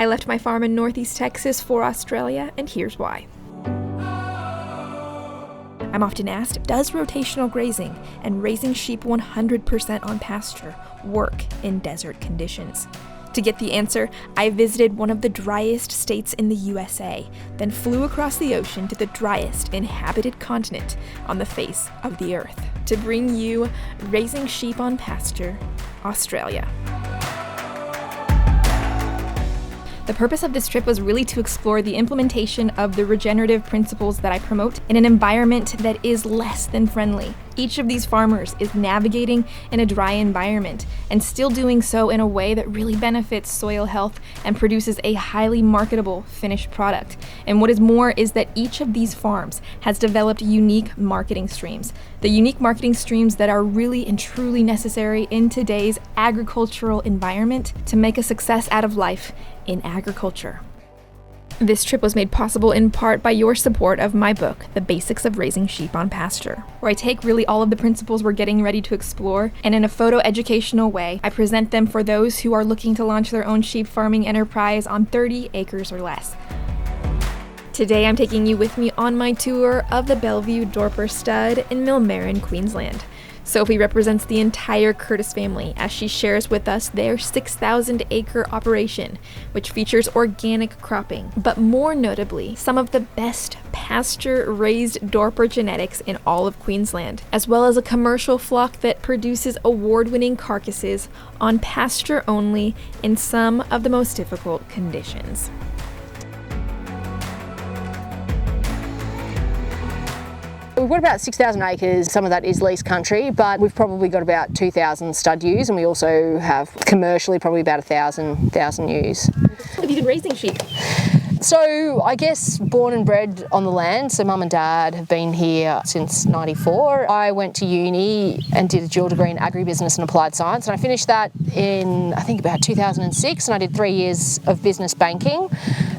I left my farm in Northeast Texas for Australia, and here's why. I'm often asked, does rotational grazing and raising sheep 100% on pasture work in desert conditions? To get the answer, I visited one of the driest states in the USA, then flew across the ocean to the driest inhabited continent on the face of the earth to bring you Raising Sheep on Pasture, Australia. The purpose of this trip was really to explore the implementation of the regenerative principles that I promote in an environment that is less than friendly. Each of these farmers is navigating in a dry environment and still doing so in a way that really benefits soil health and produces a highly marketable finished product. And what is more is that each of these farms has developed unique marketing streams. The unique marketing streams that are really and truly necessary in today's agricultural environment to make a success out of life in agriculture. This trip was made possible in part by your support of my book, The Basics of Raising Sheep on Pasture, where I take really all of the principles we're getting ready to explore, and in a photo educational way, I present them for those who are looking to launch their own sheep farming enterprise on 30 acres or less. Today I'm taking you with me on my tour of the Bellevue Dorper Stud in Millmerran, Queensland. Sophie represents the entire Curtis family as she shares with us their 6,000-acre operation, which features organic cropping, but more notably, some of the best pasture-raised Dorper genetics in all of Queensland, as well as a commercial flock that produces award-winning carcasses on pasture only in some of the most difficult conditions. We've got about 6,000 acres, some of that is leased country, but we've probably got about 2,000 stud ewes, and we also have commercially probably about 1,000 ewes. Have you been raising sheep? So I guess born and bred on the land, so mum and dad have been here since '94. I went to uni and did a dual degree in agribusiness and applied science, and I finished that in I think about 2006, and I did 3 years of business banking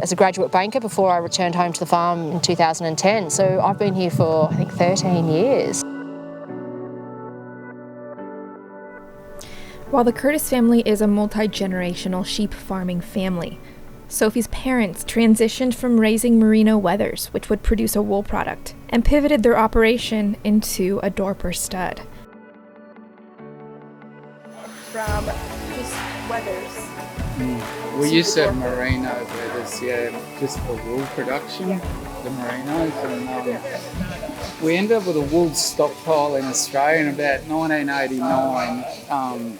as a graduate banker before I returned home to the farm in 2010. So I've been here for I think 13 years. While the Curtis family is a multi-generational sheep farming family, Sophie's parents transitioned from raising merino wethers, which would produce a wool product, and pivoted their operation into a Dorper stud. From just wethers. We used to have merino wethers, just for wool production, the merinos. And we ended up with a wool stockpile in Australia in about 1989.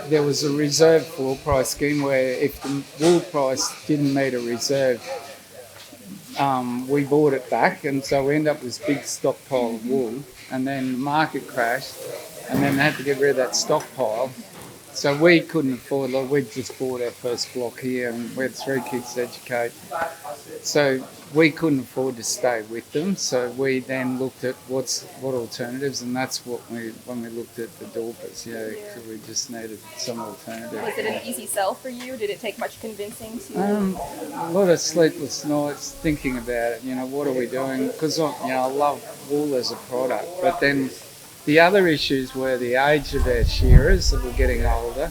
There was a reserve floor price scheme where if the wool price didn't meet a reserve, we bought it back, and so we ended up with this big stockpile of wool, and then the market crashed, and then they had to get rid of that stockpile. So we couldn't afford, we'd just bought our first block here, and we had 3 kids to educate. So we couldn't afford to stay with them, so we then looked at what alternatives, and that's when we looked at the Dorpers, so we just needed some alternative. Was it an easy sell for you? Did it take much convincing to? A lot of sleepless nights thinking about it, what are we doing? Because I love wool as a product, but then the other issues were the age of our shearers that were getting older,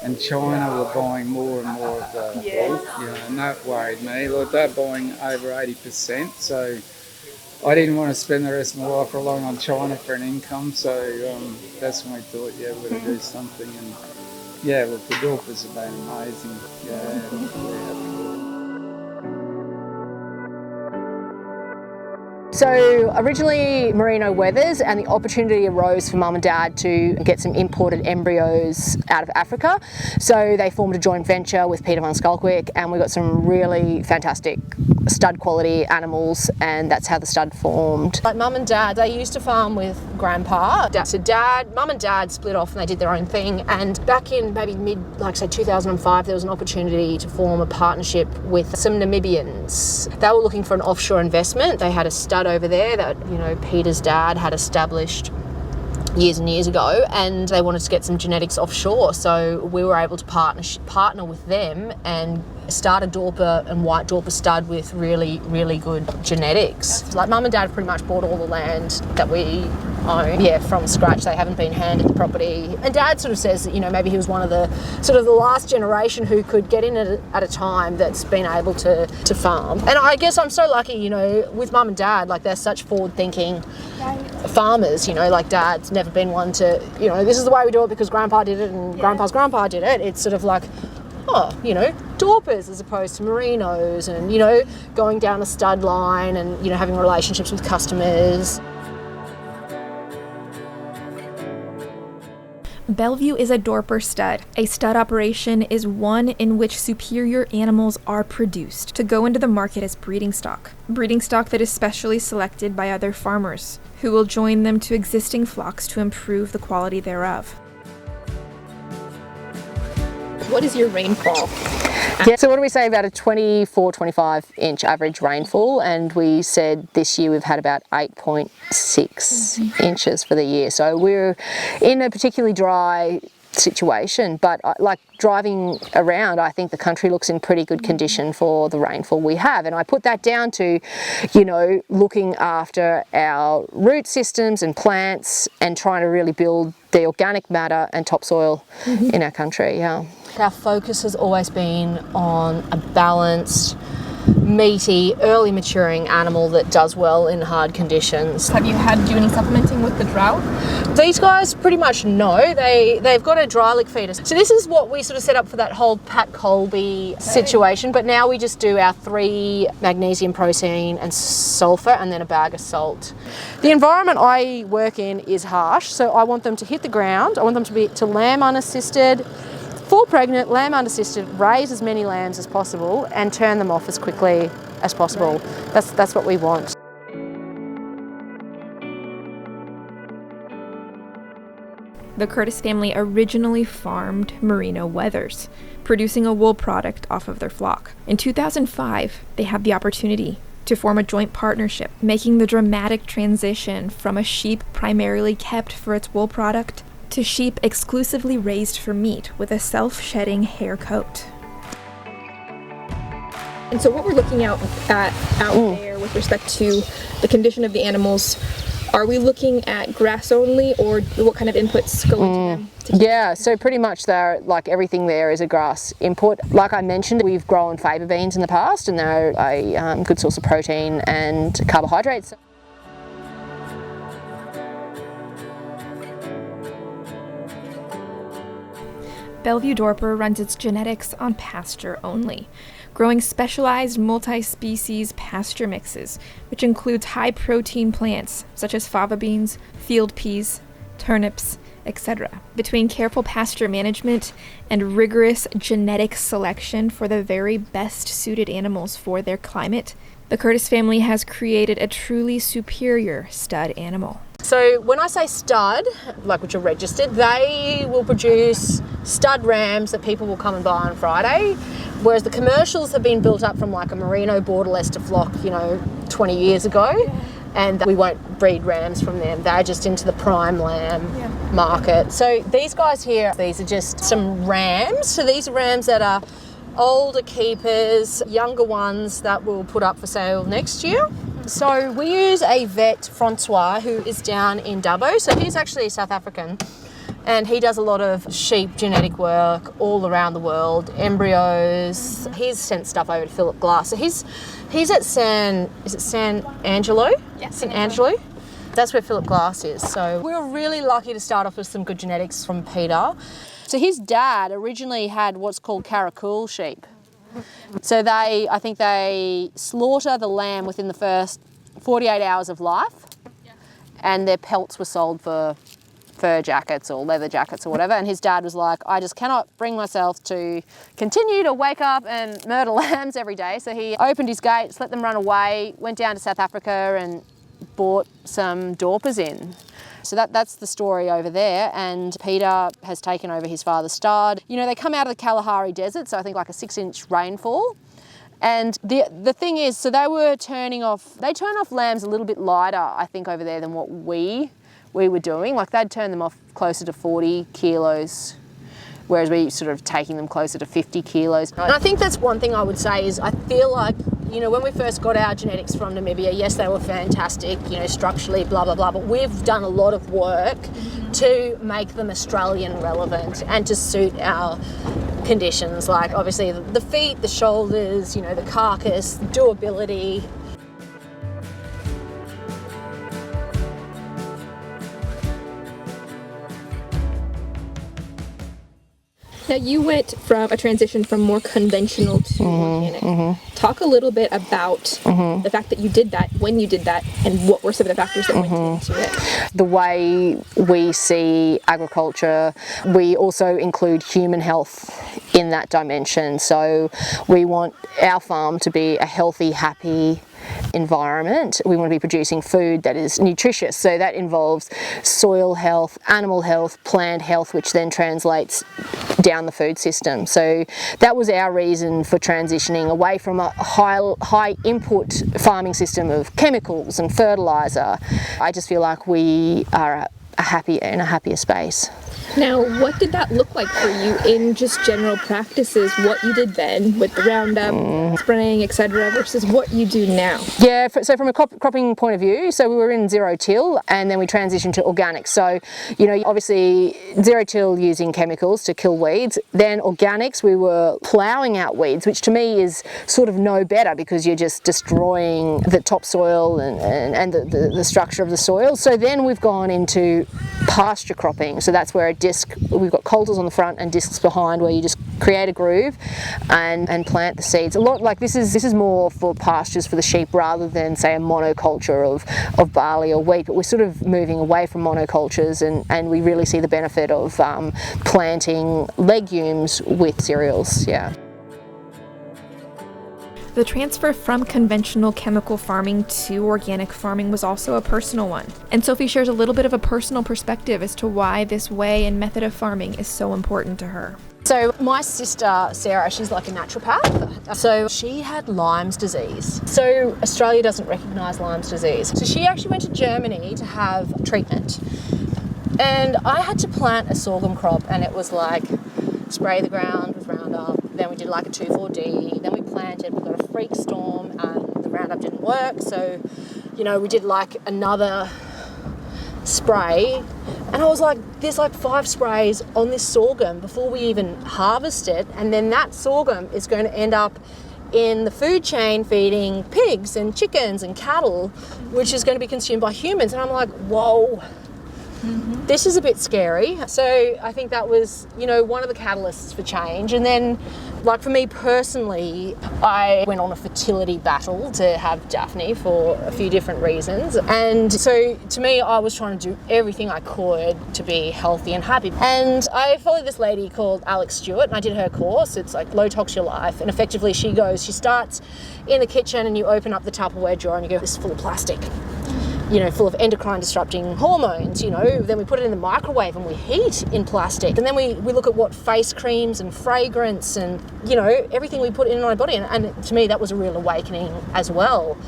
and China were buying more and more of the wool, and that worried me. They're buying over 80%, so I didn't want to spend the rest of my life relying on China for an income, so that's when we thought, we're going to do something, and look, the Dorpers have been amazing, So originally merino wethers, and the opportunity arose for mum and dad to get some imported embryos out of Africa. So they formed a joint venture with Peter van Schalkwyk, and we got some really fantastic stud quality animals, and that's how the stud formed. Like mum and dad, they used to farm with grandpa. Mum and dad split off and they did their own thing, and back in maybe 2005, there was an opportunity to form a partnership with some Namibians. They were looking for an offshore investment. They had a stud over there that Peter's dad had established years and years ago, and they wanted to get some genetics offshore, so we were able to partner with them and start a Dorper and white Dorper stud with really, really good genetics. Like Mum and Dad pretty much bought all the land that we own, from scratch. They haven't been handed the property. And Dad sort of says that, maybe he was one of the sort of the last generation who could get in at a time that's been able to farm. And I guess I'm so lucky, with Mum and Dad, like they're such forward-thinking farmers, like Dad's never been one to, this is the way we do it because Grandpa did it and Grandpa's grandpa did it. It's sort of like, Dorpers as opposed to Merinos and, going down a stud line and, having relationships with customers. Bellevue is a Dorper stud. A stud operation is one in which superior animals are produced to go into the market as breeding stock that is specially selected by other farmers, who will join them to existing flocks to improve the quality thereof. What is your rainfall? Yeah, so what do we say about a 24-25 inch average rainfall, and we said this year we've had about 8.6 inches for the year. So we're in a particularly dry situation, but like driving around, I think the country looks in pretty good condition for the rainfall we have, and I put that down to looking after our root systems and plants and trying to really build the organic matter and topsoil in our country. Our focus has always been on a balanced, meaty, early maturing animal that does well in hard conditions. Have you had to do any supplementing with the drought? These guys pretty much no. They've got a dry lick feeder. So this is what we sort of set up for that whole Pat Colby situation, but now we just do our 3 magnesium, protein and sulphur and then a bag of salt. The environment I work in is harsh, so I want them to hit the ground. I want them to lamb unassisted, full pregnant, lamb unassisted, raise as many lambs as possible and turn them off as quickly as possible. That's what we want. The Curtis family originally farmed Merino wethers, producing a wool product off of their flock. In 2005, they had the opportunity to form a joint partnership, making the dramatic transition from a sheep primarily kept for its wool product to sheep exclusively raised for meat with a self-shedding hair coat. And so what we're looking out there with respect to the condition of the animals, are we looking at grass only, or what kind of inputs go into them? Yeah, so pretty much everything there is a grass input. Like I mentioned, we've grown faba beans in the past and they're a good source of protein and carbohydrates. Bellevue Dorper runs its genetics on pasture only, growing specialized multi-species pasture mixes, which includes high-protein plants such as fava beans, field peas, turnips, etc. Between careful pasture management and rigorous genetic selection for the very best suited animals for their climate, the Curtis family has created a truly superior stud animal. So when I say stud, which are registered, they will produce stud rams that people will come and buy on Friday, whereas the commercials have been built up from like a Merino Border Leicester flock, 20 years ago, and we won't breed rams from them. They're just into the prime lamb market. So these guys here, these are just some rams. So these are rams that are older keepers, younger ones that we'll put up for sale next year. So we use a vet, Francois, who is down in Dubbo. So he's actually South African, and he does a lot of sheep genetic work all around the world, embryos. He's sent stuff over to Philip Glass. So he's at San Angelo? Yeah, St. Angelo. That's where Philip Glass is. So we were really lucky to start off with some good genetics from Peter. So his dad originally had what's called Katahdin sheep. So I think they slaughter the lamb within the first 48 hours of life, and their pelts were sold for fur jackets or leather jackets or whatever. And his dad was like, I just cannot bring myself to continue to wake up and murder lambs every day. So he opened his gates, let them run away, went down to South Africa and bought some Dorpers in. So that's the story over there, and Peter has taken over his father's stud. They come out of the Kalahari Desert, so I think like a 6-inch rainfall. And the thing is, so they turn off lambs a little bit lighter, I think, over there than what we were doing. Like they'd turn them off closer to 40 kilos whereas we're sort of taking them closer to 50 kilos. And I think that's one thing I would say is I feel like, you know, when we first got our genetics from Namibia, yes, they were fantastic, you know, structurally, blah, blah, blah, but we've done a lot of work to make them Australian relevant and to suit our conditions, like obviously the feet, the shoulders, you know, the carcass, doability. Now you went from a transition from more conventional to organic. Talk a little bit about the fact that you did that, when you did that, and what were some of the factors that went into it. The way we see agriculture, we also include human health in that dimension. So we want our farm to be a healthy, happy environment. We want to be producing food that is nutritious. So that involves soil health, animal health, plant health, which then translates down the food system. So that was our reason for transitioning away from a high input farming system of chemicals and fertilizer. I just feel like we are in a happier space. Now, what did that look like for you in just general practices, what you did then with the Roundup, spraying, etc., versus what you do now? Yeah, so from a cropping point of view, so we were in zero till and then we transitioned to organic. So, you know, obviously zero till using chemicals to kill weeds, then organics, we were ploughing out weeds, which to me is sort of no better because you're just destroying the topsoil and the structure of the soil. So then we've gone into pasture cropping. So that's where we've got coulters on the front and discs behind where you just create a groove and plant the seeds. A lot like this is more for pastures for the sheep rather than say a monoculture of barley or wheat, but we're sort of moving away from monocultures and we really see the benefit of planting legumes with cereals. Yeah. The transfer from conventional chemical farming to organic farming was also a personal one. And Sophie shares a little bit of a personal perspective as to why this way and method of farming is so important to her. So my sister, Sarah, she's like a naturopath. So she had Lyme's disease. So Australia doesn't recognise Lyme's disease. So she actually went to Germany to have treatment. And I had to plant a sorghum crop and it was like spray the ground with Roundup. Then we did like a 2,4-D. Then we planted, we got a freak storm and the Roundup didn't work. So, you know, we did like another spray. And I was like, there's like 5 sprays on this sorghum before we even harvest it. And then that sorghum is going to end up in the food chain feeding pigs and chickens and cattle, which is going to be consumed by humans. And I'm like, whoa. This is a bit scary. So I think that was, you know, one of the catalysts for change. And then, like for me personally, I went on a fertility battle to have Daphne for a few different reasons. And so to me, I was trying to do everything I could to be healthy and happy. And I followed this lady called Alex Stewart and I did her course. It's like Low Tox Your Life. And effectively she starts in the kitchen and you open up the Tupperware drawer and you go, this is full of plastic. You know, full of endocrine disrupting hormones, you know, then we put it in the microwave and we heat in plastic. And then we look at what face creams and fragrance and, you know, everything we put in our body. And to me, that was a real awakening as well.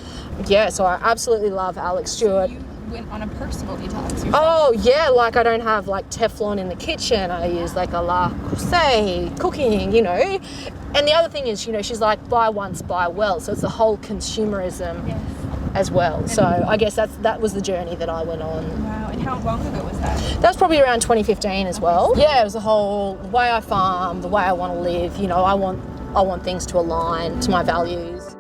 Yeah, so I absolutely love Alex Stewart. So you went on a personal detox yourself? Oh, yeah, like I don't have like Teflon in the kitchen. I use like a La Creuset cooking, you know. And the other thing is, you know, she's like, buy once, buy well. So it's the whole consumerism. Yes. As well. So I guess that was the journey that I went on. Wow, and how long ago was that? That was probably around 2015 as well. Yeah, it was the whole way I farm, the way I want to live, you know, I want things to align to my values.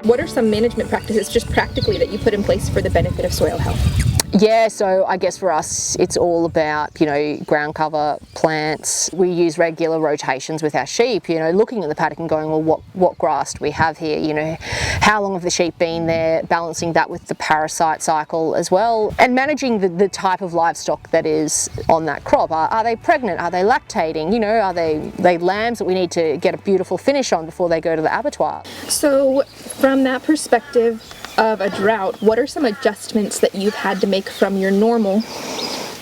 What are some management practices, just practically, that you put in place for the benefit of soil health? Yeah, so I guess for us it's all about, you know, ground cover, plants. We use regular rotations with our sheep, you know, looking at the paddock and going, well, what grass do we have here? You know, how long have the sheep been there? Balancing that with the parasite cycle as well. And managing the type of livestock that is on that crop. Are they pregnant? Are they lactating? You know, are they lambs that we need to get a beautiful finish on before they go to the abattoir? So from that perspective of a drought, what are some adjustments that you've had to make from your normal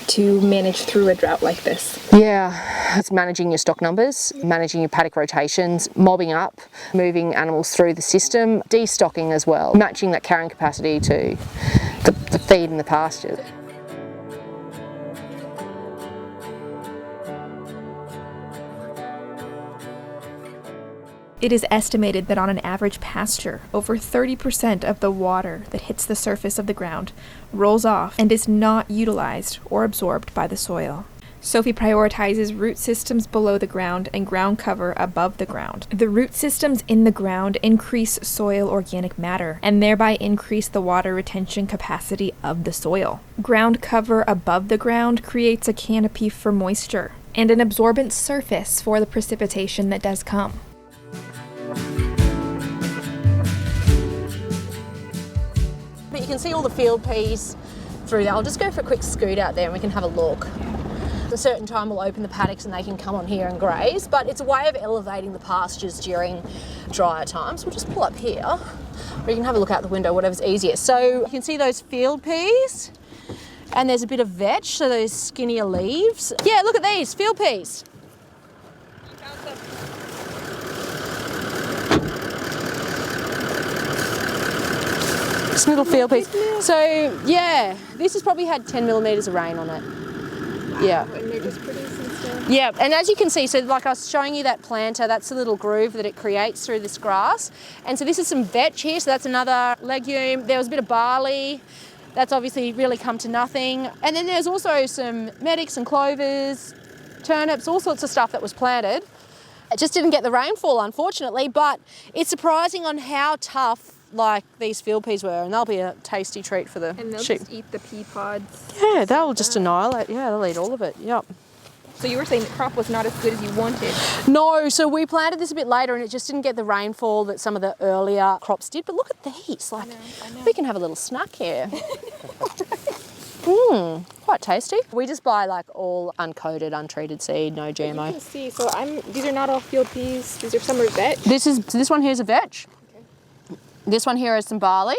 to manage through a drought like this? Yeah, it's managing your stock numbers, managing your paddock rotations, mobbing up, moving animals through the system, destocking as well, matching that carrying capacity to the feed in the pasture. It is estimated that on an average pasture, over 30% of the water that hits the surface of the ground rolls off and is not utilized or absorbed by the soil. Sophie prioritizes root systems below the ground and ground cover above the ground. The root systems in the ground increase soil organic matter and thereby increase the water retention capacity of the soil. Ground cover above the ground creates a canopy for moisture and an absorbent surface for the precipitation that does come. But you can see all the field peas through there. I'll just go for a quick scoot out there and we can have a look. At a certain time we'll open the paddocks and they can come on here and graze, but it's a way of elevating the pastures during drier times. We'll just pull up here, or you can have a look out the window, whatever's easier. So you can see those field peas, and there's a bit of vetch, so those skinnier leaves. Yeah, look at these, field peas. Just little field peas. So yeah, this has probably had 10 millimetres of rain on it. Yeah. And they're just producing stuff. Yeah, and as you can see, so like I was showing you that planter, that's the little groove that it creates through this grass. And so this is some vetch here, so that's another legume. There was a bit of barley. That's obviously really come to nothing. And then there's also some medics and clovers, turnips, all sorts of stuff that was planted. It just didn't get the rainfall, unfortunately, but it's surprising on how tough like these field peas were, and they'll be a tasty treat for the And they'll sheep. just eat the pea pods. Yeah, they'll just annihilate. Yeah, they'll eat all of it. Yep. So you were saying the crop was not as good as you wanted. No, so we planted this a bit later and it just didn't get the rainfall that some of the earlier crops did. But look at these, like I know. we can have a little snack here. Quite tasty. We just buy like all uncoated, untreated seed, no You GMO. can see, so these are not all field peas. These are some are vetch. This one here is a vetch. This one here is some barley.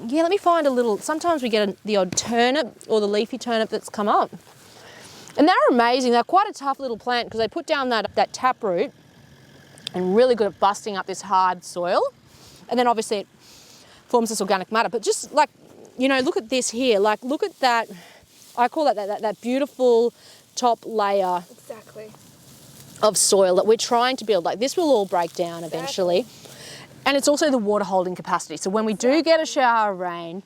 Yeah, let me find a little, sometimes we get the odd turnip or the leafy turnip that's come up. And they're amazing. They're quite a tough little plant because they put down that taproot and really good at busting up this hard soil. And then obviously it forms this organic matter. But just like, you know, look at this here. Like, look at that. I call that beautiful top layer Exactly. of soil that we're trying to build. Like, this will all break down eventually. And it's also the water holding capacity. So when we do get a shower of rain,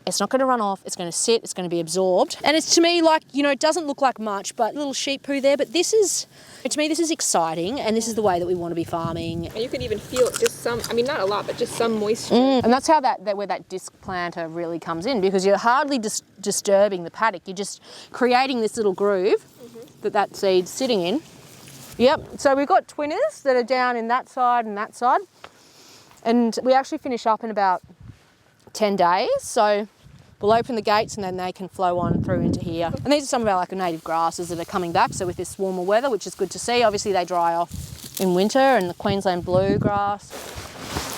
it's not going to run off, it's going to sit, it's going to be absorbed. And it's, to me, like, you know, it doesn't look like much, but little sheep poo there. But this is, to me, this is exciting, and this is the way that we want to be farming. And you can even feel just some, I mean, not a lot, but just some moisture. And that's how where that disc planter really comes in, because you're hardly disturbing the paddock. You're just creating this little groove that seed's sitting in. Yep, so we've got twinners that are down in that side and that side. And we actually finish up in about 10 days. So we'll open the gates and then they can flow on through into here. And these are some of our like native grasses that are coming back. So with this warmer weather, which is good to see, obviously they dry off in winter, and the Queensland bluegrass.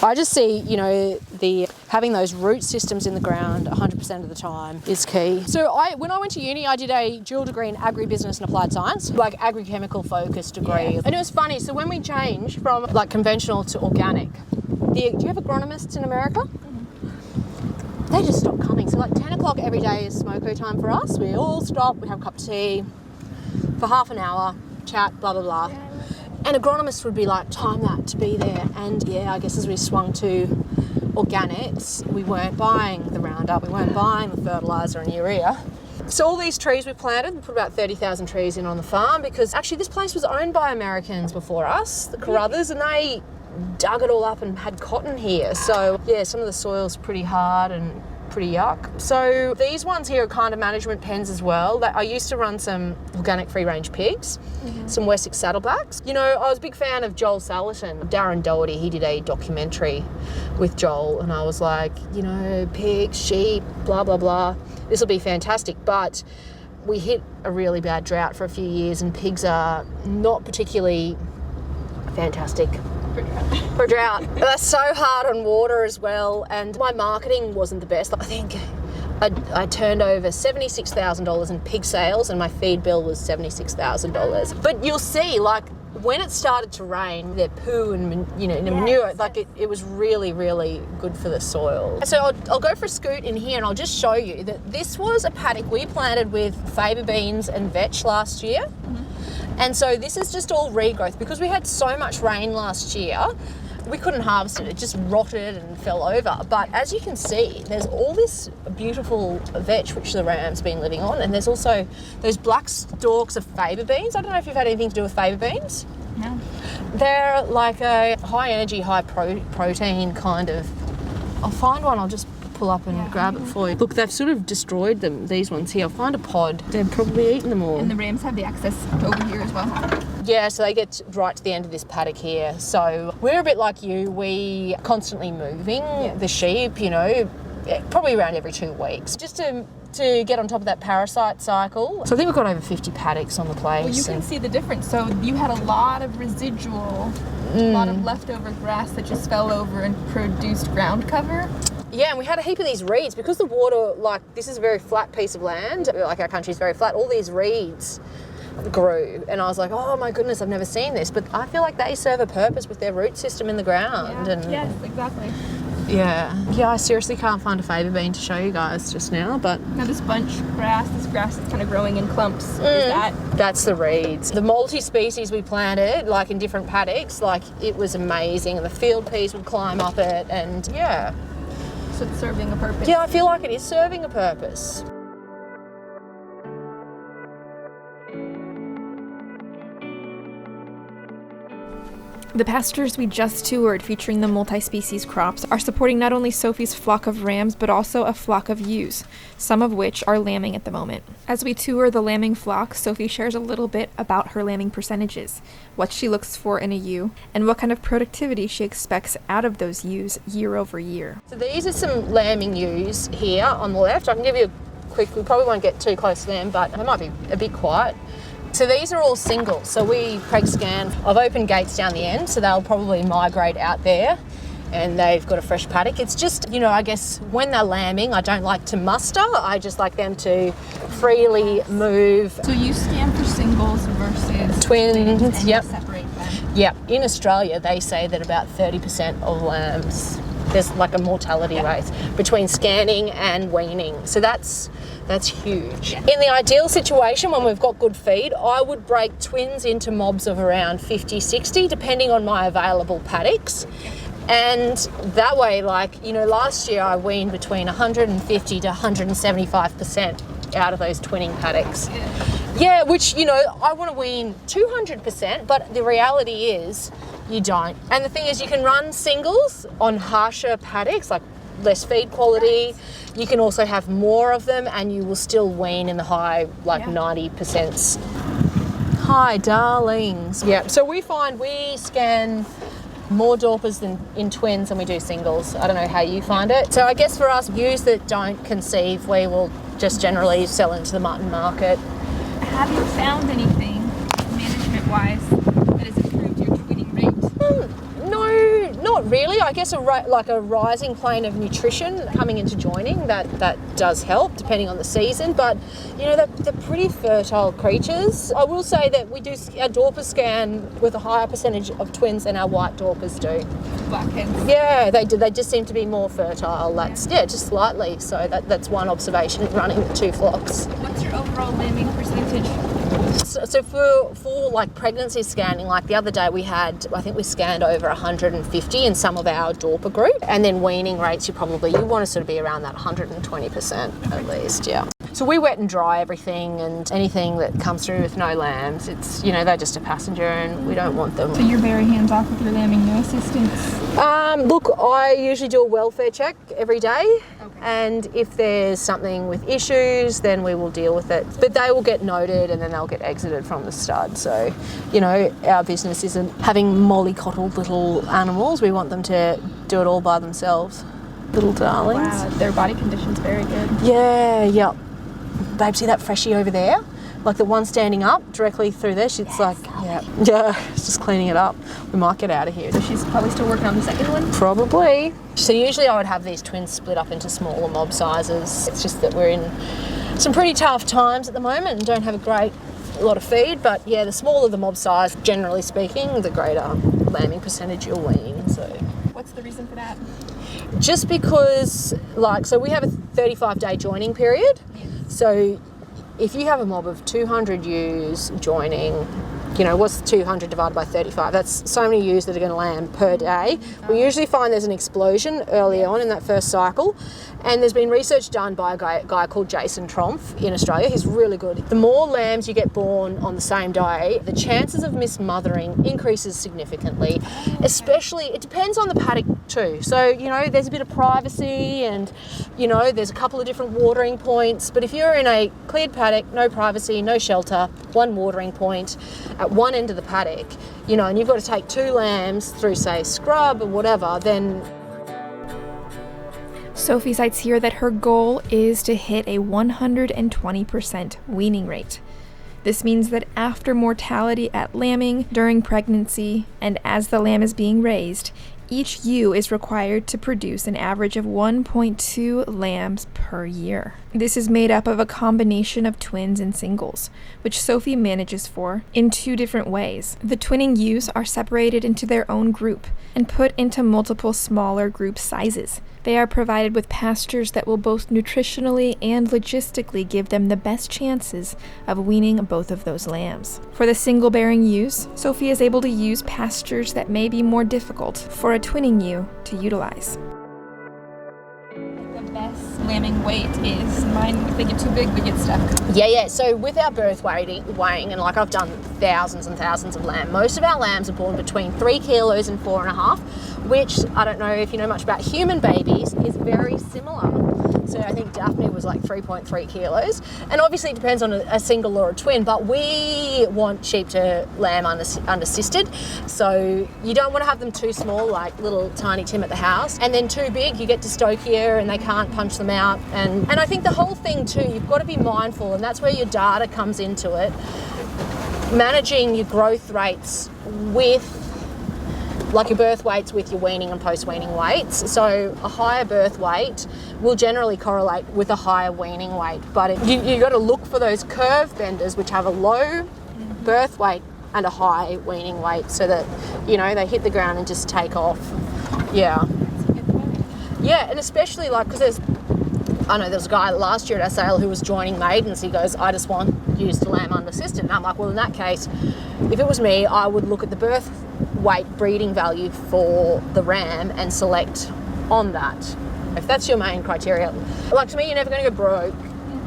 I just see, you know, having those root systems in the ground 100% of the time is key. So when I went to uni, I did a dual degree in agribusiness and applied science, like agri-chemical focused degree. And it was funny. So when we changed from like conventional to organic, do you have agronomists in America? They just stopped coming. So like 10 o'clock every day is smoko time for us. We all stop, we have a cup of tea for half an hour, chat, blah, blah, blah. And agronomists would be like, time that to be there. And yeah, I guess as we swung to organics, we weren't buying the Roundup, we weren't buying the fertiliser and urea. So all these trees we planted, we put about 30,000 trees in on the farm, because actually this place was owned by Americans before us, the Carruthers, and they dug it all up and had cotton here. So yeah, some of the soil's pretty hard and pretty yuck. So these ones here are kind of management pens as well. I used to run some organic free range pigs, some Wessex saddlebacks. You know, I was a big fan of Joel Salatin. Darren Doherty, he did a documentary with Joel, and I was like, you know, pigs, sheep, blah, blah, blah. This will be fantastic. But we hit a really bad drought for a few years, and pigs are not particularly fantastic for drought. They're so hard on water as well, and my marketing wasn't the best. I think I turned over $76,000 in pig sales, and my feed bill was $76,000. But you'll see, like, when it started to rain, their poo and manure, like it was really, really good for the soil. So I'll go for a scoot in here and I'll just show you that this was a paddock we planted with faba beans and vetch last year. And so this is just all regrowth. Because we had so much rain last year, we couldn't harvest it. It just rotted and fell over. But as you can see, there's all this beautiful vetch which the ram's been living on, and there's also those black stalks of faba beans. I don't know if you've had anything to do with faba beans. No. They're like a high energy, high protein kind of. I'll find one. I'll just pull up and grab it for you. Look, they've sort of destroyed them, these ones here. I'll find a pod. They've probably eaten them all. And the rams have the access over here as well. Yeah, so they get right to the end of this paddock here. So we're a bit like you. We constantly moving the sheep, probably around every 2 weeks, just to get on top of that parasite cycle. So I think we've got over 50 paddocks on the place. Well, you can see the difference. So you had a lot of residual, a lot of leftover grass that just fell over and produced ground cover. Yeah, and we had a heap of these reeds because the water, this is a very flat piece of land, like our country's very flat, all these reeds grew, and I was like, oh my goodness, I've never seen this, but I feel like they serve a purpose with their root system in the ground. Yes, exactly. Yeah, I seriously can't find a faba bean to show you guys just now, but... Now this bunch grass, this grass is kind of growing in clumps, is That's the reeds. The multi-species we planted, in different paddocks, it was amazing, and the field peas would climb up it, and So it's serving a purpose. Yeah, I feel like it is serving a purpose. The pastures we just toured, featuring the multi-species crops, are supporting not only Sophie's flock of rams, but also a flock of ewes, some of which are lambing at the moment. As we tour the lambing flock, Sophie shares a little bit about her lambing percentages, what she looks for in a ewe, and what kind of productivity she expects out of those ewes year over year. So these are some lambing ewes here on the left. I can give you a quick, we probably won't get too close to them, but they might be a bit quiet. So these are all singles. So we preg scan. I've opened gates down the end, so they'll probably migrate out there, and they've got a fresh paddock. It's just, I guess when they're lambing, I don't like to muster. I just like them to freely move. So you scan for singles versus twins, and yep. Separate them. Yep. In Australia, they say that about 30% of lambs, there's a mortality rate between scanning and weaning. So that's huge. Yeah. In the ideal situation, when we've got good feed, I would break twins into mobs of around 50, 60, depending on my available paddocks. And that way, last year I weaned between 150 to 175% out of those twinning paddocks. Yeah, which, I want to wean 200%, but the reality is you don't. And the thing is, you can run singles on harsher paddocks, less feed quality. You can also have more of them, and you will still wean in the high, 90%. Hi, darlings. Yeah, so we find we scan more Dorpers in twins than we do singles. I don't know how you find it. So I guess for us, ewes that don't conceive, we will just generally sell into the mutton market. Have you found anything management-wise that has improved your twinning rate? No, not really. I guess a rising plane of nutrition coming into joining, that does help depending on the season. But they're pretty fertile creatures. I will say that we do our Dorper scan with a higher percentage of twins than our white Dorpers do. Black hens. Yeah, they do. They just seem to be more fertile. That's just slightly. So that's one observation in running the two flocks. What's your overall lambing percentage? So for pregnancy scanning, the other day I think we scanned over 150 in some of our Dorper group, and then weaning rates you want to sort of be around that 120% at least, yeah. So we wet and dry everything, and anything that comes through with no lambs, it's they're just a passenger and we don't want them. So you're very hands off with your lambing, no assistance? Look, I usually do a welfare check every day. Okay. And if there's something with issues, then we will deal with it. But they will get noted and then they'll get exited from the stud. So, our business isn't having mollycoddled little animals. We want them to do it all by themselves. Little darlings. Wow, their body condition's very good. Yeah. Babe, see that freshie over there? The one standing up directly through there, she's it's just cleaning it up. We might get out of here. So she's probably still working on the second one? Probably. So usually I would have these twins split up into smaller mob sizes. It's just that we're in some pretty tough times at the moment and don't have a great a lot of feed, but yeah, the smaller the mob size, generally speaking, the greater lambing percentage you'll wean. So What's the reason for that? just because, like, so we have a 35-day joining period. So if you have a mob of 200 ewes joining, you know, what's 200 divided by 35? That's so many ewes that are going to lamb per day. We usually find there's an explosion early on in that first cycle. And there's been research done by a guy called Jason Tromf in Australia. He's really good. The more lambs you get born on the same day, the chances of mismothering increases significantly. Especially, it depends on the paddock too. So, you know, there's a bit of privacy and, you know, there's a couple of different watering points. But if you're in a cleared paddock, no privacy, no shelter, one watering point at one end of the paddock, you know, and you've got to take 2 lambs through, say, scrub or whatever, then Sophie cites here that her goal is to hit a 120% weaning rate. This means that after mortality at lambing, during pregnancy, and as the lamb is being raised, each ewe is required to produce an average of 1.2 lambs per year. This is made up of a combination of twins and singles, which Sophie manages for in 2 different ways. The twinning ewes are separated into their own group and put into multiple smaller group sizes. They are provided with pastures that will both nutritionally and logistically give them the best chances of weaning both of those lambs. For the single-bearing ewes, Sophie is able to use pastures that may be more difficult for a twinning ewe to utilize. The best lambing weight is mine. If they get too big, they get stuck. Yeah. So with our birth weighing, and like I've done thousands and thousands of lamb, most of our lambs are born between 3 kilos and 4.5, which I don't know if you know much about human babies, is very similar. So I think Daphne was like 3.3 kilos. And obviously it depends on a single or a twin, but we want sheep to lamb unassisted. So you don't want to have them too small, like little tiny Tim at the house, and then too big, you get dystocia and they can't punch them out. And I think the whole thing too, you've got to be mindful, and that's where your data comes into it, managing your growth rates with like your birth weights with your weaning and post-weaning weights. So a higher birth weight will generally correlate with a higher weaning weight, but you got to look for those curve benders which have a low birth weight and a high weaning weight, so that, you know, they hit the ground and just take off. Yeah, and especially like, because I know there was a guy last year at our sale who was joining maidens. He goes, I just want ewes to lamb unassisted. And I'm like, well, in that case, if it was me, I would look at the birth weight breeding value for the ram and select on that. If that's your main criteria. Like, to me, you're never going to go broke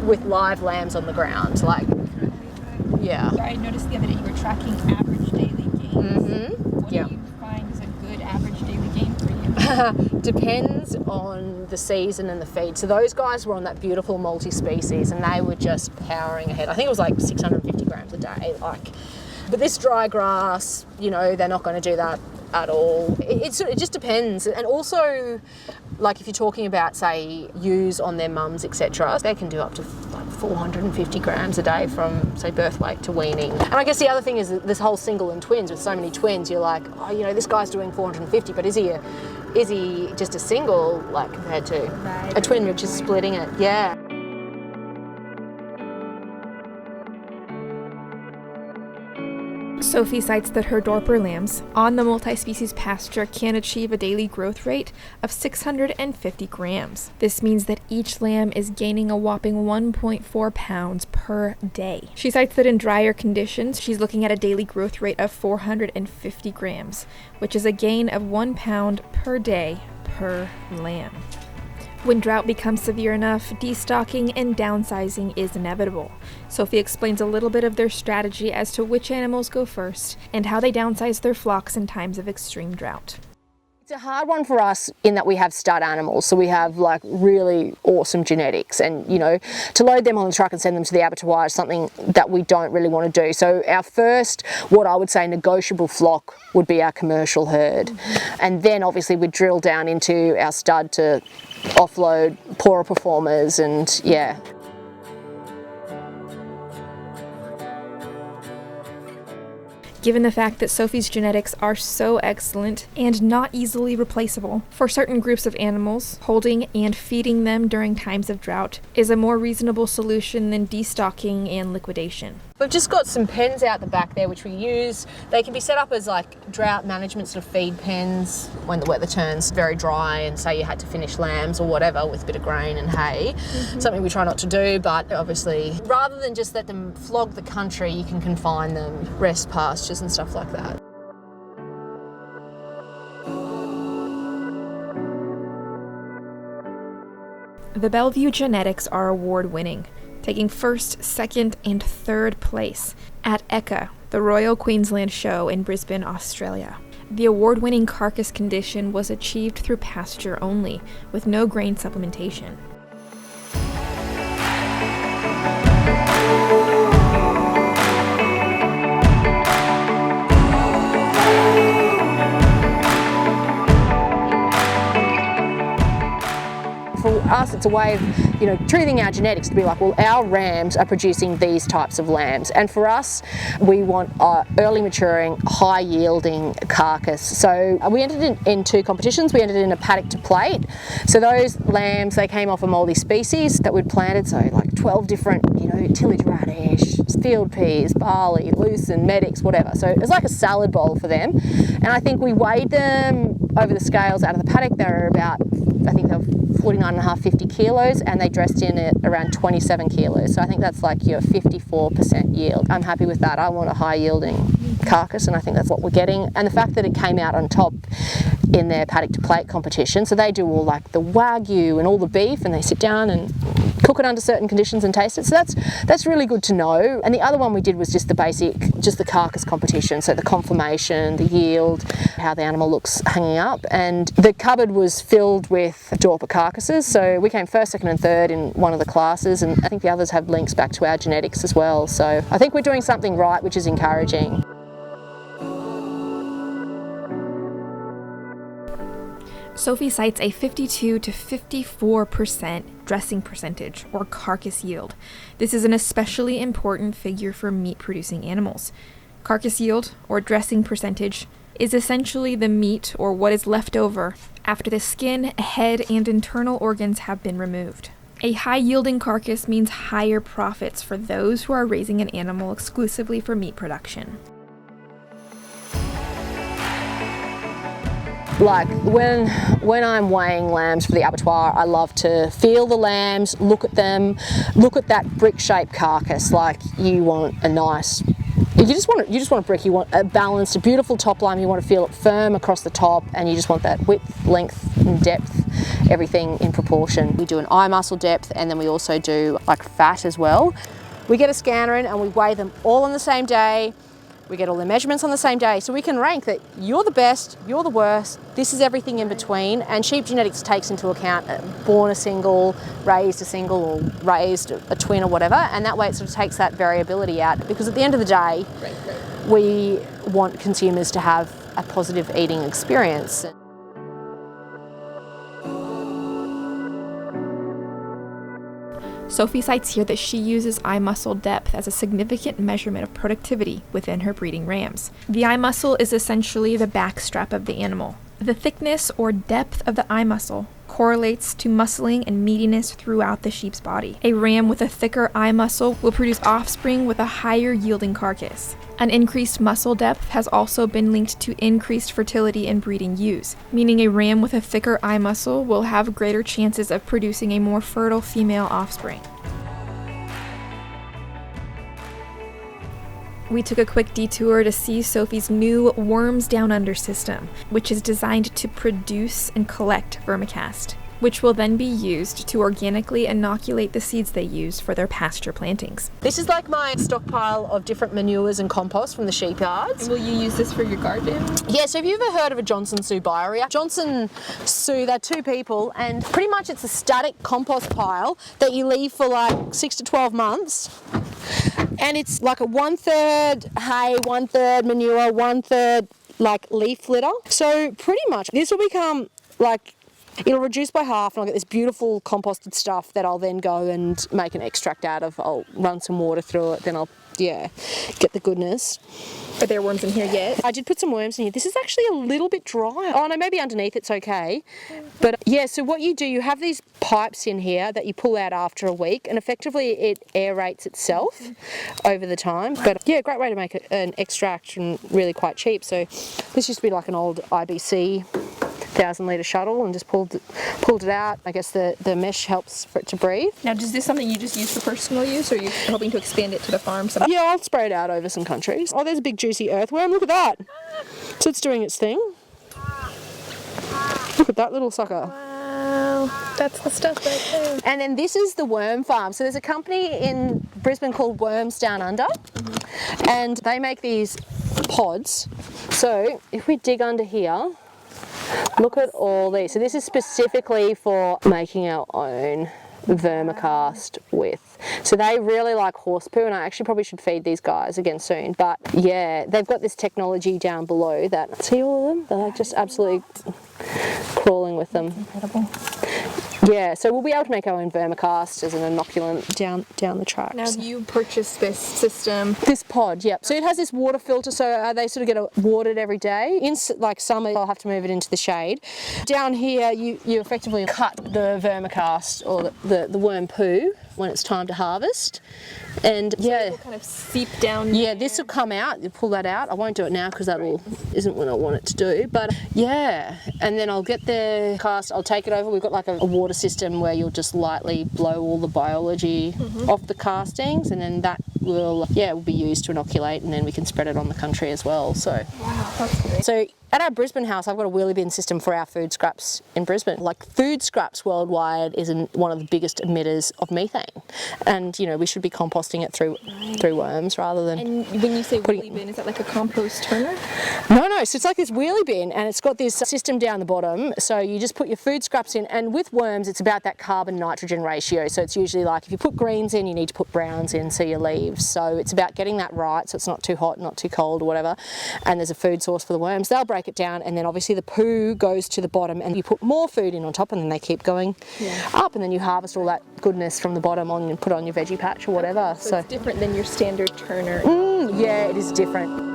with live lambs on the ground. Like, yeah. I noticed the other day you were tracking average daily gains. What do you find is a good average daily gain for you? Depends on the season and the feed. So those guys were on that beautiful multi-species and they were just powering ahead. I think it was like 650 grams a day. But this dry grass, you know, they're not going to do that at all. It just depends. And also, like if you're talking about, say, ewes on their mums, etc., they can do up to like 450 grams a day from, say, birth weight to weaning. And I guess the other thing is this whole single and twins. With so many twins, you're like, oh, you know, this guy's doing 450, but is he just a single, like, compared to a twin which is splitting it? Yeah. Sophie cites that her Dorper lambs on the multi-species pasture can achieve a daily growth rate of 650 grams. This means that each lamb is gaining a whopping 1.4 pounds per day. She cites that in drier conditions, she's looking at a daily growth rate of 450 grams, which is a gain of 1 pound per day per lamb. When drought becomes severe enough, destocking and downsizing is inevitable. Sophie explains a little bit of their strategy as to which animals go first and how they downsize their flocks in times of extreme drought. It's a hard one for us in that we have stud animals, so we have like really awesome genetics, and you know, to load them on the truck and send them to the abattoir is something that we don't really want to do. So our first, what I would say, negotiable flock would be our commercial herd, and then obviously we drill down into our stud to offload poorer performers, and yeah. given the fact that Sophie's genetics are so excellent and not easily replaceable. For certain groups of animals, holding and feeding them during times of drought is a more reasonable solution than destocking and liquidation. We've just got some pens out the back there which we use. They can be set up as like drought management sort of feed pens when the weather turns very dry and say you had to finish lambs or whatever with a bit of grain and hay. Something we try not to do, but obviously rather than just let them flog the country, you can confine them, rest pastures and stuff like that. The Bellevue genetics are award-winning, taking first, second, and third place at ECA, the Royal Queensland Show in Brisbane, Australia. The award-winning carcass condition was achieved through pasture only, with no grain supplementation. For us, it's a way of, treating our genetics to be like, well, our rams are producing these types of lambs. And for us, we want early maturing, high yielding carcass. So we entered in 2 competitions. We entered in a paddock to plate. So those lambs, they came off a mouldy species that we'd planted. So like 12 different, tillage radish, field peas, barley, lucerne, medics, whatever. So it was like a salad bowl for them. And I think we weighed them over the scales out of the paddock. They were about, I think they were 49.5, 50 kilos, and they dressed in at around 27 kilos. So I think that's like your 54% yield. I'm happy with that. I want a high yielding carcass, and I think that's what we're getting. And the fact that it came out on top in their paddock to plate competition, so they do all like the wagyu and all the beef, and they sit down and cook it under certain conditions and taste it. So that's really good to know. And the other one we did was just the basic, just the carcass competition. So the conformation, the yield, how the animal looks hanging up. And the cupboard was filled with Dorper carcasses. So we came first, second and third in one of the classes. And I think the others have links back to our genetics as well. So I think we're doing something right, which is encouraging. Sophie cites a 52 to 54% dressing percentage, or carcass yield. This is an especially important figure for meat-producing animals. Carcass yield, or dressing percentage, is essentially the meat, or what is left over, after the skin, head, and internal organs have been removed. A high-yielding carcass means higher profits for those who are raising an animal exclusively for meat production. Like when I'm weighing lambs for the abattoir, I love to feel the lambs, look at them, look at that brick-shaped carcass. Like you want a nice, you just want a brick. You want a balanced, a beautiful top line. You want to feel it firm across the top, and you just want that width, length, and depth, everything in proportion. We do an eye muscle depth, and then we also do like fat as well. We get a scanner in and we weigh them all on the same day. We get all their measurements on the same day, so we can rank that you're the best, you're the worst, this is everything in between. And sheep genetics takes into account born a single, raised a single, or raised a twin or whatever, and that way it sort of takes that variability out, because at the end of the day, we want consumers to have a positive eating experience. Sophie cites here that she uses eye muscle depth as a significant measurement of productivity within her breeding rams. The eye muscle is essentially the backstrap of the animal. The thickness or depth of the eye muscle correlates to muscling and meatiness throughout the sheep's body. A ram with a thicker eye muscle will produce offspring with a higher yielding carcass. An increased muscle depth has also been linked to increased fertility in breeding ewes, meaning a ram with a thicker eye muscle will have greater chances of producing a more fertile female offspring. We took a quick detour to see Sophie's new Worms Down Under system, which is designed to produce and collect vermicast, which will then be used to organically inoculate the seeds they use for their pasture plantings. This is like my stockpile of different manures and compost from the sheep yards. And will you use this for your garden? Yeah, so have you ever heard of a Johnson Sioux bioreactor? Johnson Sioux, they're 2 people, and pretty much it's a static compost pile that you leave for like 6 to 12 months. And it's like a 1/3 hay, 1/3 manure, 1/3 like leaf litter. So pretty much this will become like It'll reduce by half, and I'll get this beautiful composted stuff that I'll then go and make an extract out of. I'll run some water through it, then I'll, get the goodness. Are there worms in here yet? I did put some worms in here. This is actually a little bit dry. Oh no, maybe underneath it's okay. But yeah, so what you do, you have these pipes in here that you pull out after a week, and effectively it aerates itself over the time. But yeah, great way to make an extract, and really quite cheap. So this used to be like an old IBC 1,000-litre shuttle, and just pulled it out. I guess the mesh helps for it to breathe. Now, is this something you just use for personal use, or are you hoping to expand it to the farm someday? Yeah, I'll spray it out over some countries. Oh, there's a big juicy earthworm. Look at that. So it's doing its thing. Look at that little sucker. Wow, that's the stuff right there. And then this is the worm farm. So there's a company in Brisbane called Worms Down Under, and they make these pods. So if we dig under here, look at all these. So this is specifically for making our own vermicast with. So they really like horse poo, and I actually probably should feed these guys again soon. But yeah, they've got this technology down below that, see all of them? They're like just absolutely crawling with them. Incredible. Yeah, so we'll be able to make our own vermicast as an inoculant down the tracks. Now, you purchased this system. This pod, yep. So it has this water filter, so they sort of get watered every day. In like summer, I'll have to move it into the shade. Down here, you effectively cut the vermicast or the worm poo when it's time to harvest. And yeah, It will kind of seep down. yeah, this will come out. You pull that out. I won't do it now because that isn't what I want it to do. But yeah, and then I'll get the cast. I'll take it over. We've got like a water system where you'll just lightly blow all the biology off the castings, and then that will be used to inoculate, and then we can spread it on the country as well. So Wow, that's great. so at our Brisbane house, I've got a wheelie bin system for our food scraps in Brisbane. Like, food scraps worldwide is one of the biggest emitters of methane, and we should be composting it through worms rather than. And when you say wheelie bin, is that like a compost turner? No. So it's like this wheelie bin, and it's got this system down the bottom. So you just put your food scraps in, and with worms, it's about that carbon-nitrogen ratio. So it's usually like if you put greens in, you need to put browns in, so your leaves. So it's about getting that right, so it's not too hot, not too cold, or whatever. And there's a food source for the worms. They'll break it down, and then obviously the poo goes to the bottom, and you put more food in on top, and then they keep going up, and then you harvest all that goodness from the bottom on and put on your veggie patch or whatever. So it's different than your standard turner. Yeah, it is different.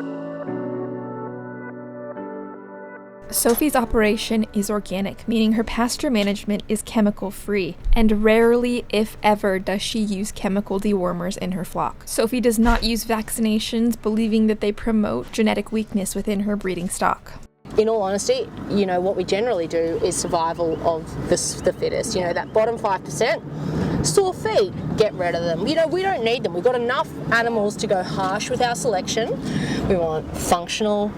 Sophie's operation is organic, meaning her pasture management is chemical-free, and rarely, if ever, does she use chemical dewormers in her flock. Sophie does not use vaccinations, believing that they promote genetic weakness within her breeding stock. In all honesty, what we generally do is survival of the fittest. That bottom 5%, sore feet, get rid of them. We don't need them. We've got enough animals to go harsh with our selection. We want functional,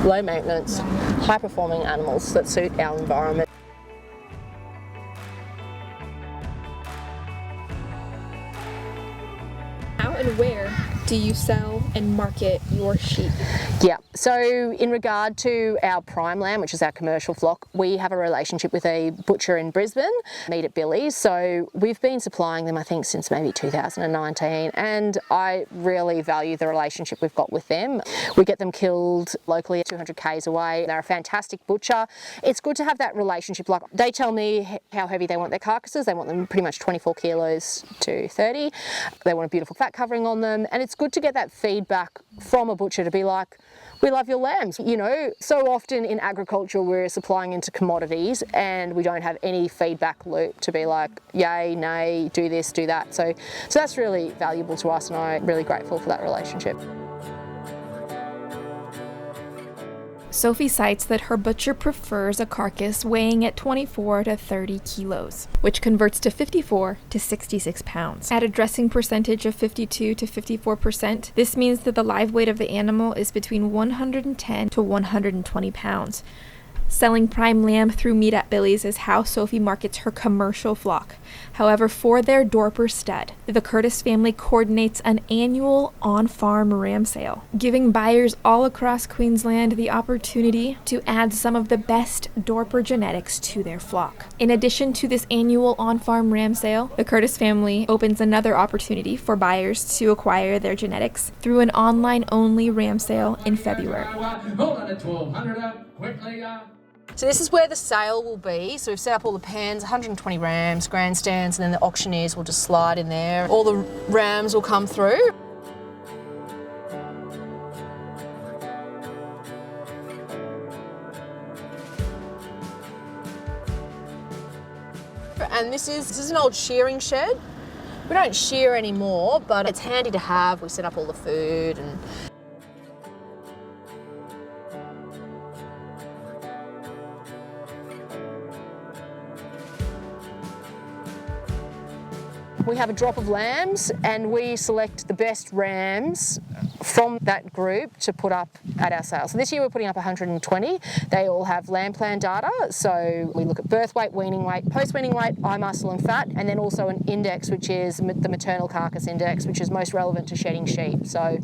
low maintenance, high performing animals that suit our environment. How and where do you sell and market your sheep? Yeah, so in regard to our prime lamb, which is our commercial flock, we have a relationship with a butcher in Brisbane, Meat at Billy's. So we've been supplying them, I think, since maybe 2019, and I really value the relationship we've got with them. We get them killed locally 200 k's away. They're a fantastic butcher. It's good to have that relationship. Like, they tell me how heavy they want their carcasses. They want them pretty much 24 kilos to 30. They want a beautiful fat covering on them, and it's good to get that feedback from a butcher to be like, we love your lambs. So often in agriculture we're supplying into commodities and we don't have any feedback loop to be like, yay, nay, do this, do that. So that's really valuable to us, and I'm really grateful for that relationship. Sophie cites that her butcher prefers a carcass weighing at 24 to 30 kilos, which converts to 54 to 66 pounds. At a dressing percentage of 52 to 54%, this means that the live weight of the animal is between 110 to 120 pounds. Selling prime lamb through Meat at Billy's is how Sophie markets her commercial flock. However, for their Dorper Stud, the Curtis family coordinates an annual on-farm ram sale, giving buyers all across Queensland the opportunity to add some of the best Dorper genetics to their flock. In addition to this annual on-farm ram sale, the Curtis family opens another opportunity for buyers to acquire their genetics through an online-only ram sale in February. Hold on at 1200 up, quickly up. So this is where the sale will be. So we've set up all the pens, 120 rams, grandstands, and then the auctioneers will just slide in there. All the rams will come through. And this is an old shearing shed. We don't shear anymore, but it's handy to have. We set up all the food and we have a drop of lambs and we select the best rams from that group to put up at our sale. So this year we're putting up 120. They all have lamb plan data. So we look at birth weight, weaning weight, post-weaning weight, eye muscle and fat, and then also an index, which is the maternal carcass index, which is most relevant to shedding sheep. So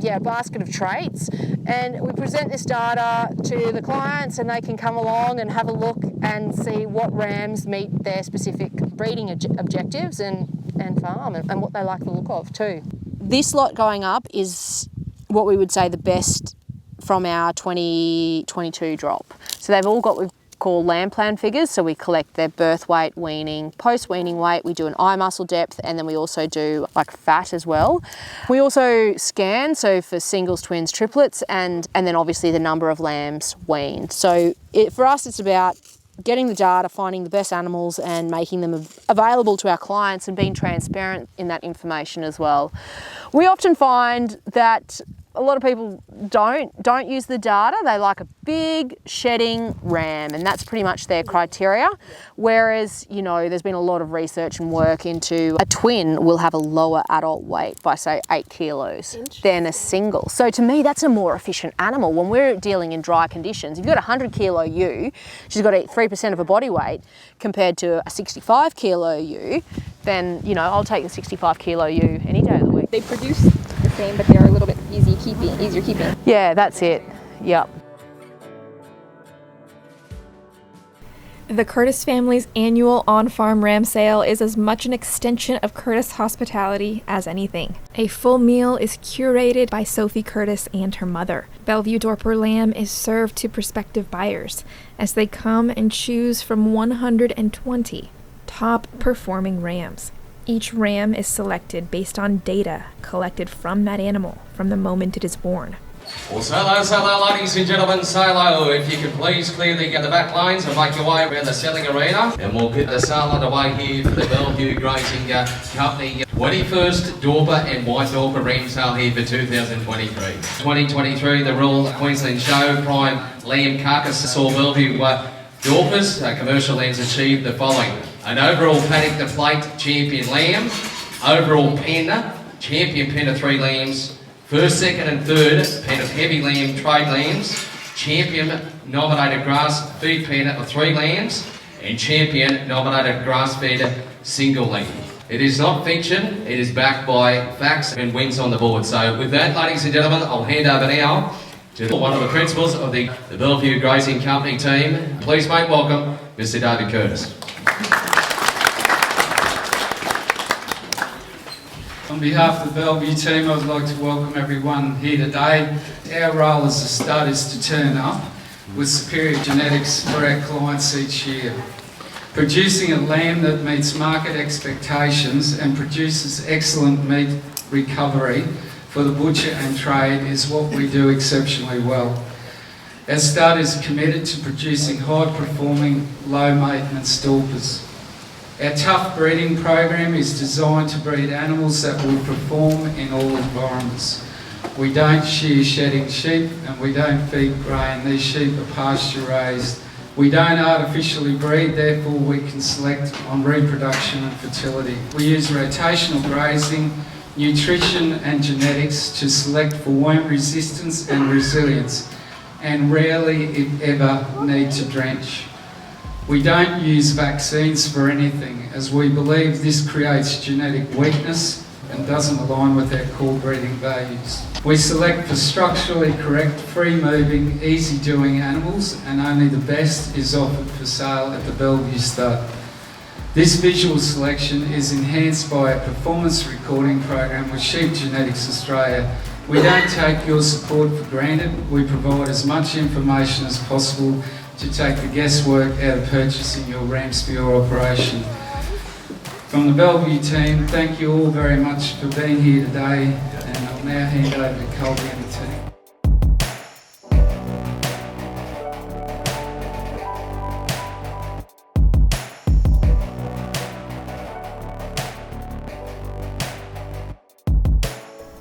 yeah, a basket of traits. And we present this data to the clients and they can come along and have a look and see what rams meet their specific breeding objectives and farm and what they like the look of too. This lot going up is what we would say the best from our 2022 drop. So they've all got what we call lamb plan figures. So we collect their birth weight, weaning, post-weaning weight. We do an eye muscle depth, and then we also do like fat as well. We also scan, so for singles, twins, triplets, and then obviously the number of lambs weaned. So for us, it's about getting the data, finding the best animals and making them available to our clients and being transparent in that information as well. We often find that a lot of people don't use the data. They like a big shedding ram, and that's pretty much their criteria. Whereas, you know, there's been a lot of research and work into a twin will have a lower adult weight by say 8 kilos than a single. So to me, that's a more efficient animal. When we're dealing in dry conditions, if you've got a 100 kilo ewe, she's got to eat 3% of her body weight compared to a 65 kilo ewe, then, you know, I'll take the 65 kilo ewe any day of the week. They produce the same, but they're a little bit easier keeping. Yeah, that's it. Yep. The Curtis family's annual on-farm ram sale is as much an extension of Curtis hospitality as anything. A full meal is curated by Sophie Curtis and her mother. Bellevue Dorper lamb is served to prospective buyers as they come and choose from 120 top-performing rams. Each ram is selected based on data collected from that animal from the moment it is born. Well, hello, ladies and gentlemen, hello. If you could please clear the back lines and make your way around the selling arena. And we'll get the sale underway here for the Bellevue Grazing Company 21st Dorper and White Dorper ram sale here for 2023. 2023, the Royal Queensland Show Prime Lamb Carcass saw Bellevue Dorpers commercial lambs achieved the following: an overall paddock to plate champion lamb, overall pen, champion pen of 3 lambs, first, second and third pen of heavy lamb trade lambs, champion nominated grass feed pen of 3 lambs, and champion nominated grass fed single lamb. It is not fiction, it is backed by facts and wins on the board. So with that, ladies and gentlemen, I'll hand over now to one of the principals of the Bellevue Grazing Company team. Please make welcome Mr. David Curtis. On behalf of the Bellevue team, I would like to welcome everyone here today. Our role as a stud is to turn up with superior genetics for our clients each year. Producing a lamb that meets market expectations and produces excellent meat recovery for the butcher and trade is what we do exceptionally well. Our stud is committed to producing high-performing, low-maintenance Dorpers. Our tough breeding program is designed to breed animals that will perform in all environments. We don't shear shedding sheep and we don't feed grain. These sheep are pasture raised. We don't artificially breed, therefore we can select on reproduction and fertility. We use rotational grazing, nutrition and genetics to select for worm resistance and resilience, and rarely, if ever, need to drench. We don't use vaccines for anything, as we believe this creates genetic weakness and doesn't align with our core breeding values. We select for structurally correct, free-moving, easy-doing animals, and only the best is offered for sale at the Bellevue Stud. This visual selection is enhanced by a performance recording program with Sheep Genetics Australia. We don't take your support for granted. We provide as much information as possible to take the guesswork out of purchasing your ram spear operation. From the Bellevue team, thank you all very much for being here today, and I'll now hand over to Colby and the team.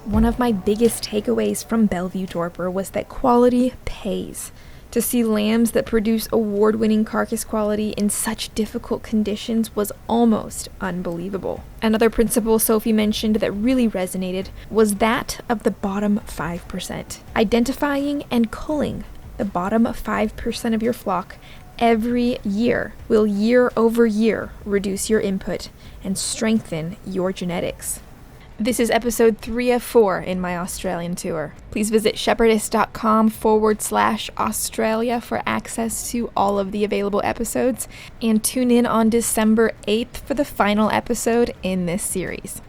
One of my biggest takeaways from Bellevue Dorper was that quality pays. To see lambs that produce award-winning carcass quality in such difficult conditions was almost unbelievable. Another principle Sophie mentioned that really resonated was that of the bottom 5%. Identifying and culling the bottom 5% of your flock every year will year over year reduce your input and strengthen your genetics. This is episode 3 of 4 in my Australian tour. Please visit shepherdess.com/Australia for access to all of the available episodes, and tune in on December 8th for the final episode in this series.